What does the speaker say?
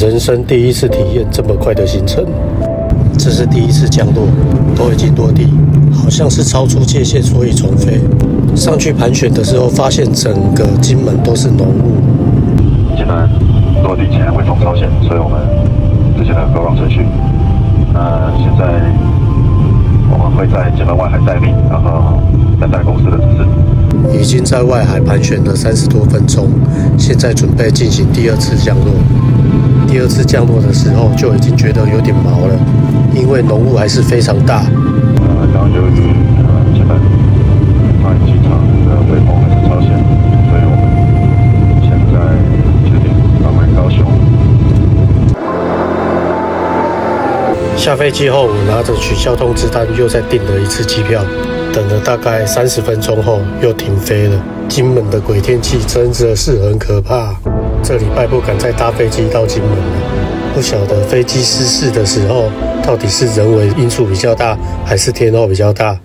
人生第一次体验这么快的行程，这是第一次降落，都已经落地，好像是超出界限，所以重飞。上去盘旋的时候，发现整个金门都是浓雾。金门落地前微风超限，所以我们之前的高浪程序，现在我们会在金门外海待命，然后等待公司的指示。已经在外海盘旋了30多分钟，现在准备进行第二次降落。第二次降落的时候就已经觉得有点毛了，因为浓雾还是非常大。然后由于金门大营机场的微风还是超限，所以我们现在决定返回高雄。下飞机后，我拿着取消通知单，又再订了一次机票。等了大概30分钟后，又停飞了。金门的鬼天气真的是很可怕，这礼拜不敢再搭飞机到金门了。不晓得飞机失事的时候，到底是人为因素比较大，还是天候比较大？